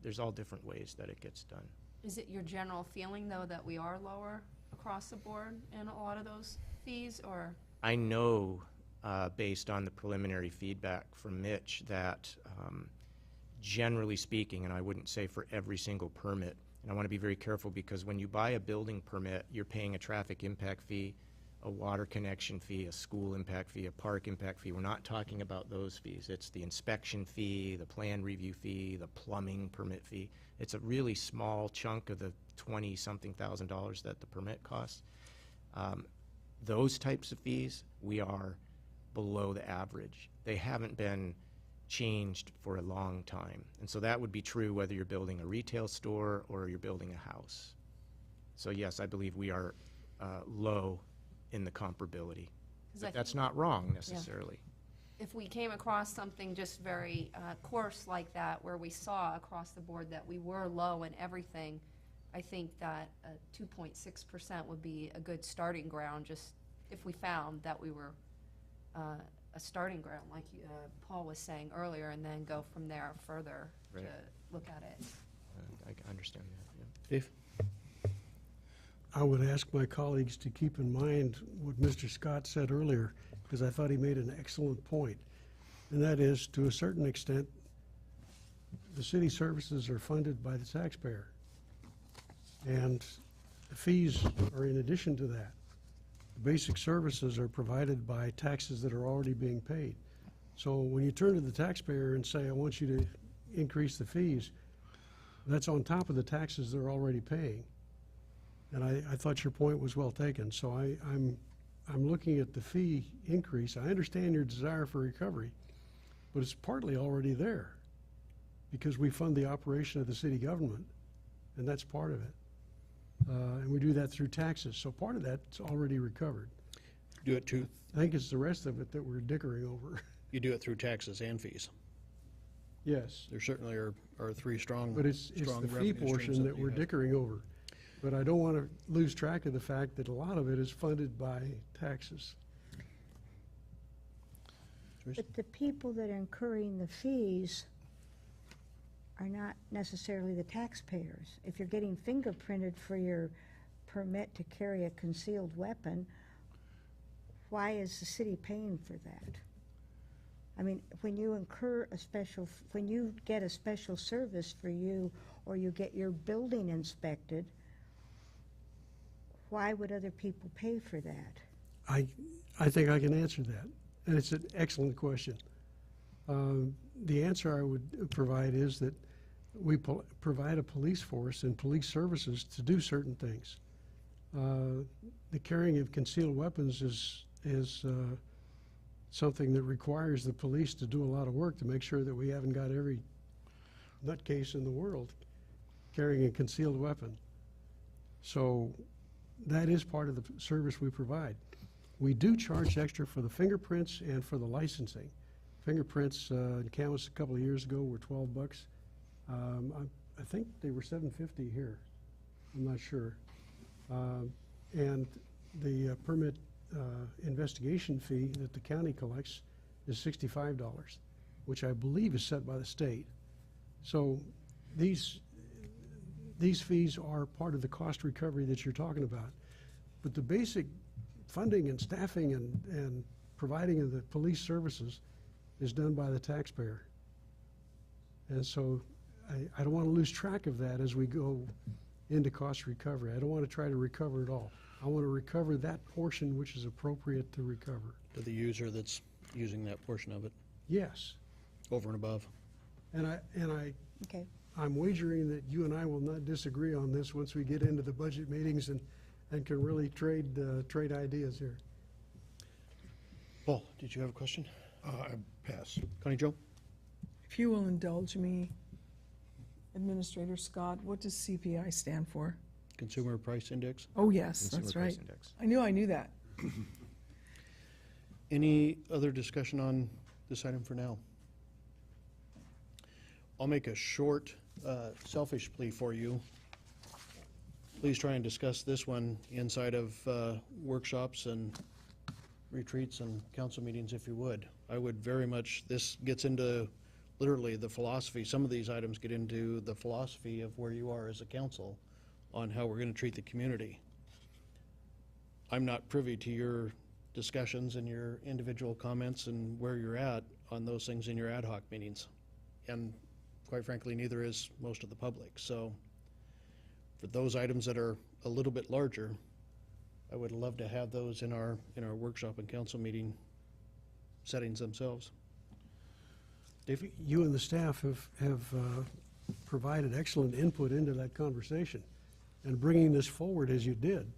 There's all different ways that it gets done. is it your general feeling, though, that we are lower across the board in a lot of those fees, or? I know, based on the preliminary feedback from Mitch, that generally speaking, and I wouldn't say for every single permit, and I want to be very careful because when you buy a building permit, you're paying a traffic impact fee, a water connection fee, a school impact fee, a park impact fee. We're not talking about those fees. It's the inspection fee, the plan review fee, the plumbing permit fee. It's a really small chunk of the $20-something thousand that the permit costs. Those types of fees, we are below the average. They haven't been changed for a long time. And so that would be true whether you're building a retail store or you're building a house. So yes, I believe we are low in the comparability. 'Cause I But that's think- not wrong necessarily. If we came across something just very coarse like that, where we saw across the board that we were low in everything, I think that 2.6% would be a good starting ground, just if we found that we were a starting ground, like Paul was saying earlier, and then go from there further to Right. look at it. I understand that, yeah. Dave? I would ask my colleagues to keep in mind what Mr. Scott said earlier, because I thought he made an excellent point. And that is, to a certain extent, the city services are funded by the taxpayer. And the fees are in addition to that. The basic services are provided by taxes that are already being paid. So when you turn to the taxpayer and say, I want you to increase the fees, that's on top of the taxes they're already paying. And I thought your point was well taken. So I'm looking at the fee increase. I understand your desire for recovery, but it's partly already there because we fund the operation of the city government, and that's part of it. And we do that through taxes. So part of that's already recovered. Do it too. I think it's the rest of it that we're dickering over. You do it through taxes and fees. Yes. There certainly are three strong, But it's strong the fee revenue streams portion that you we're have. dickering over. But I don't want to lose track of the fact that a lot of it is funded by taxes. But the people that are incurring the fees are not necessarily the taxpayers. If you're getting fingerprinted for your permit to carry a concealed weapon, why is the city paying for that? I mean, when you incur a special, when you get a special service for you, or you get your building inspected, why would other people pay for that? I think I can answer that, and it's an excellent question. The answer I would provide is that we provide a police force and police services to do certain things. The carrying of concealed weapons is something that requires the police to do a lot of work to make sure that we haven't got every nutcase in the world carrying a concealed weapon. So that is part of the service we provide. We do charge extra for the fingerprints and for the licensing. Fingerprints in Camas a couple of years ago were $12. I think they were $7.50 here. I'm not sure. And the permit investigation fee that the county collects is $65, which I believe is set by the state. So these fees are part of the cost recovery that you're talking about. But the basic funding and staffing and providing of the police services is done by the taxpayer. And so I don't want to lose track of that as we go into cost recovery. I don't want to try to recover it all. I want to recover that portion which is appropriate to recover. To the user that's using that portion of it, Yes. over and above. And Okay. I'm wagering that you and I will not disagree on this once we get into the budget meetings and can really trade ideas here. Paul, did you have a question? I pass. Connie Jo? If you will indulge me, Administrator Scott, what does CPI stand for? Consumer Price Index? Oh, yes, Consumer that's Price right. Index. I knew that. Any other discussion on this item for now? I'll make a short, selfish plea for you. Please try and discuss this one inside of workshops and retreats and council meetings if you would. I would very much, this gets into literally the philosophy, some of these items get into the philosophy of where you are as a council on how we're going to treat the community. I'm not privy to your discussions and your individual comments and where you're at on those things in your ad hoc meetings. And quite frankly, neither is most of the public. So for those items that are a little bit larger, I would love to have those in our workshop and council meeting settings themselves. Dave? You and the staff have provided excellent input into that conversation. And bringing this forward as you did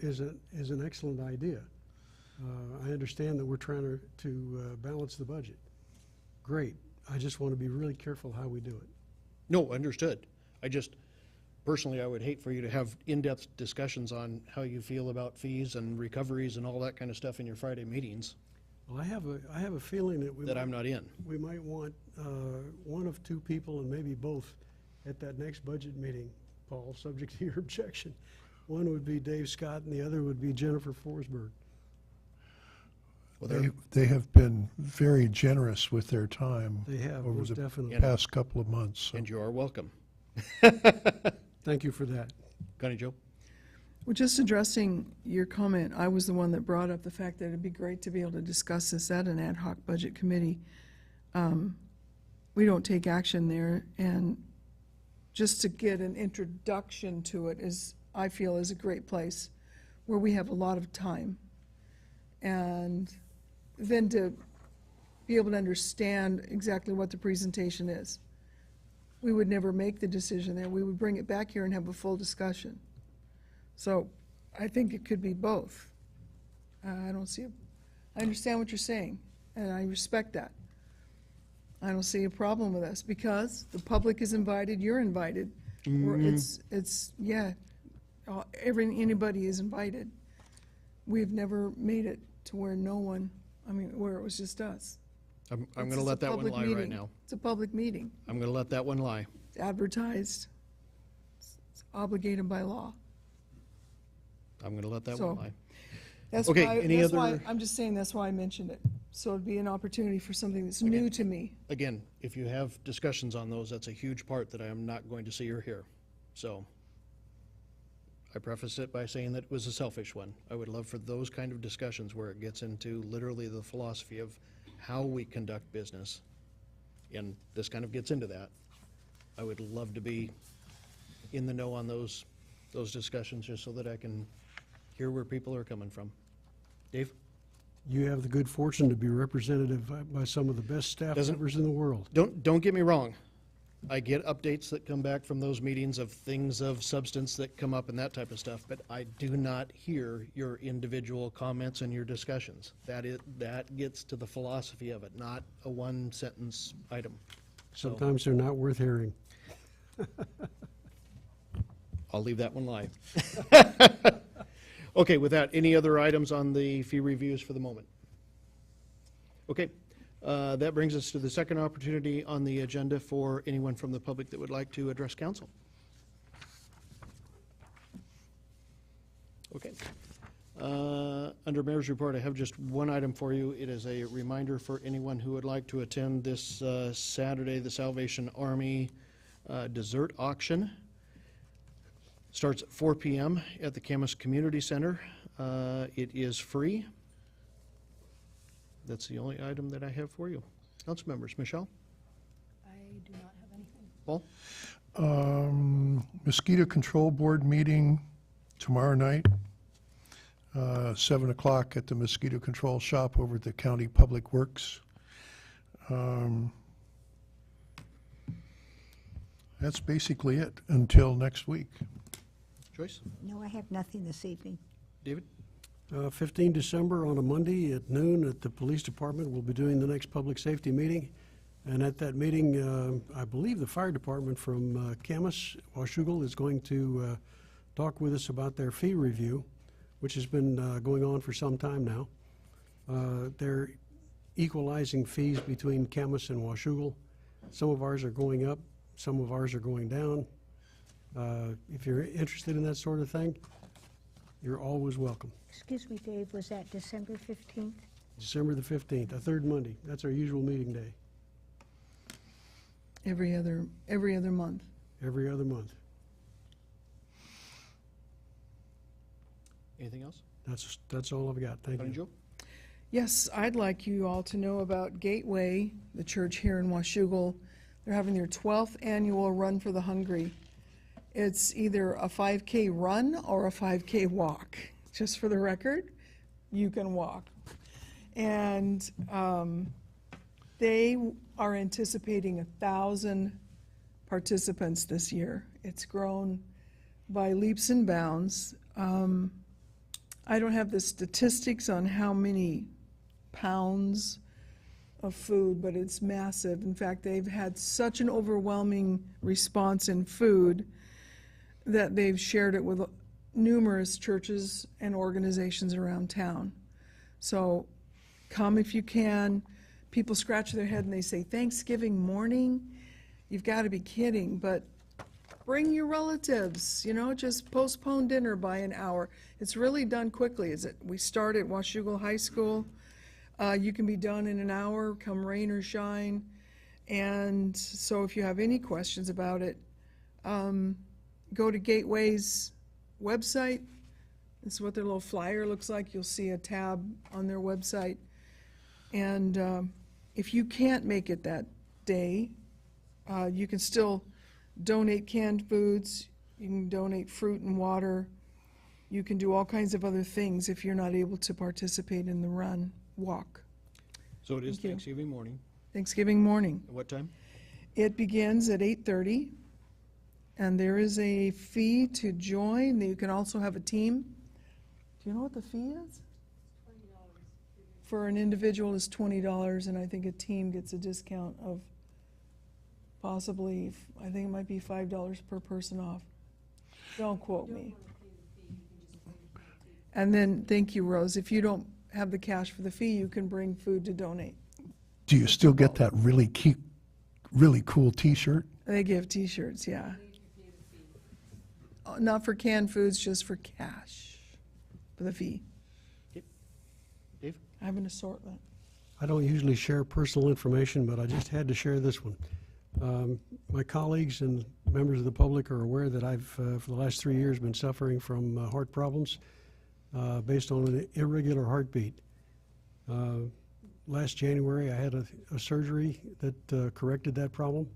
is an excellent idea. I understand that we're trying to balance the budget. Great. I just want to be really careful how we do it. No, understood. I just, personally, I would hate for you to have in-depth discussions on how you feel about fees and recoveries and all that kind of stuff in your Friday meetings Well, I have a feeling that that I'm not in. we might want one of two people and maybe both at that next budget meeting, Paul, subject to your objection. One would be Dave Scott and the other would be Jennifer Forsberg. They have been very generous with their time They have, over most the definitely. past couple of months. So And you are welcome. Thank you for that. Connie Jo? Well, just addressing your comment, I was the one that brought up the fact that it'd be great to be able to discuss this at an ad hoc budget committee. We don't take action there, and just to get an introduction to it is, I feel, is a great place where we have a lot of time. And then to be able to understand exactly what the presentation is. We would never make the decision there. We would bring it back here and have a full discussion. So I think it could be both. I understand what you're saying, and I respect that. I don't see a problem with us, because the public is invited, you're invited. Anybody is invited. We've never made it to where no one, where it was just us. I'm going It's to a let that one public lie right meeting. now. It's a public meeting. I'm going to let that one lie. It's advertised. It's obligated by law. I'm going to let that So, one lie. That's Okay, why, any that's other- why, I'm just saying that's why I mentioned it. So it'd be an opportunity for something that's new to me. Again, if you have discussions on those, that's a huge part that I am not going to see or hear. So I preface it by saying that it was a selfish one. I would love for those kind of discussions where it gets into literally the philosophy of how we conduct business, and this kind of gets into that. I would love to be in the know on those discussions, just so that I can hear where people are coming from. Dave? You have the good fortune to be representative by some of the best staff Doesn't- members in the world. Don't get me wrong. I get updates that come back from those meetings of things of substance that come up and that type of stuff, but I do not hear your individual comments and your discussions. That gets to the philosophy of it, not a one-sentence item. So Sometimes they're not worth hearing. I'll leave that one live. Okay, with that, any other items on the fee reviews for the moment? Okay, that brings us to the second opportunity on the agenda for anyone from the public that would like to address council. Okay. Under Mayor's Report, I have just one item for you. It is a reminder for anyone who would like to attend this Saturday, the Salvation Army dessert auction. Starts at 4 p.m. at the Camas Community Center. It is free. That's the only item that I have for you. Council members, Michelle? I do not have anything. Paul? Mosquito Control Board meeting tomorrow night, 7 o'clock at the Mosquito Control Shop over at the County Public Works. That's basically it until next week. Joyce? No, I have nothing this evening. David? 15 December on a Monday at noon at the Police Department, we'll be doing the next public safety meeting. And at that meeting, I believe the fire department from Camas, Washougal, is going to talk with us about their fee review, which has been going on for some time now. They're equalizing fees between Camas and Washougal. Some of ours are going up, some of ours are going down. If you're interested in that sort of thing, you're always welcome. Excuse me, Dave, was that December 15th? December the 15th, a third Monday. That's our usual meeting day, Every other month. every other month. Anything else? That's all I've got. Thank Connie you. Jo? Yes, I'd like you all to know about Gateway, the church here in Washougal. They're having their 12th annual Run for the Hungry. It's either a 5K run or a 5K walk. Just for the record, you can walk. And they are anticipating 1,000 participants this year. It's grown by leaps and bounds. I don't have the statistics on how many pounds of food, but it's massive. In fact, they've had such an overwhelming response in food that they've shared it with numerous churches and organizations around town. So come if you can. People scratch their head and they say, Thanksgiving morning? You've got to be kidding. But bring your relatives, just postpone dinner by an hour. It's really done quickly. We start at Washougal High School. You can be done in an hour, come rain or shine. And so if you have any questions about it, go to Gateway's website. This is what their little flyer looks like. You'll see a tab on their website. And if you can't make it that day, you can still donate canned foods. You can donate fruit and water. You can do all kinds of other things if you're not able to participate in the run, walk. So it is Thank you. Thanksgiving morning. Thanksgiving morning. At what time? It begins at 8:30, and there is a fee to join. You can also have a team. Do you know what the fee is? For an individual is $20, and I think a team gets a discount of possibly, I think it might be $5 per person off. Don't quote me. And then, thank you, Rose, if you don't have the cash for the fee, you can bring food to donate. Do you still get that really cool T-shirt? They give T-shirts, yeah. Not for canned foods, just for cash, for the fee. Dave? I have an assortment. I don't usually share personal information, but I just had to share this one. My colleagues and members of the public are aware that I've, for the last 3 years, been suffering from heart problems based on an irregular heartbeat. Last January, I had a surgery that corrected that problem.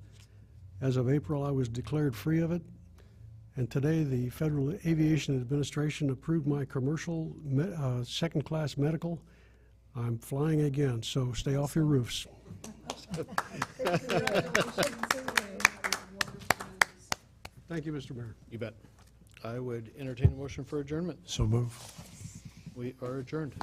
As of April, I was declared free of it. And today, the Federal Aviation Administration approved my commercial second-class medical. I'm flying again, so stay off your roofs. Thank you, Mr. Mayor. You bet. I would entertain a motion for adjournment. So move. We are adjourned.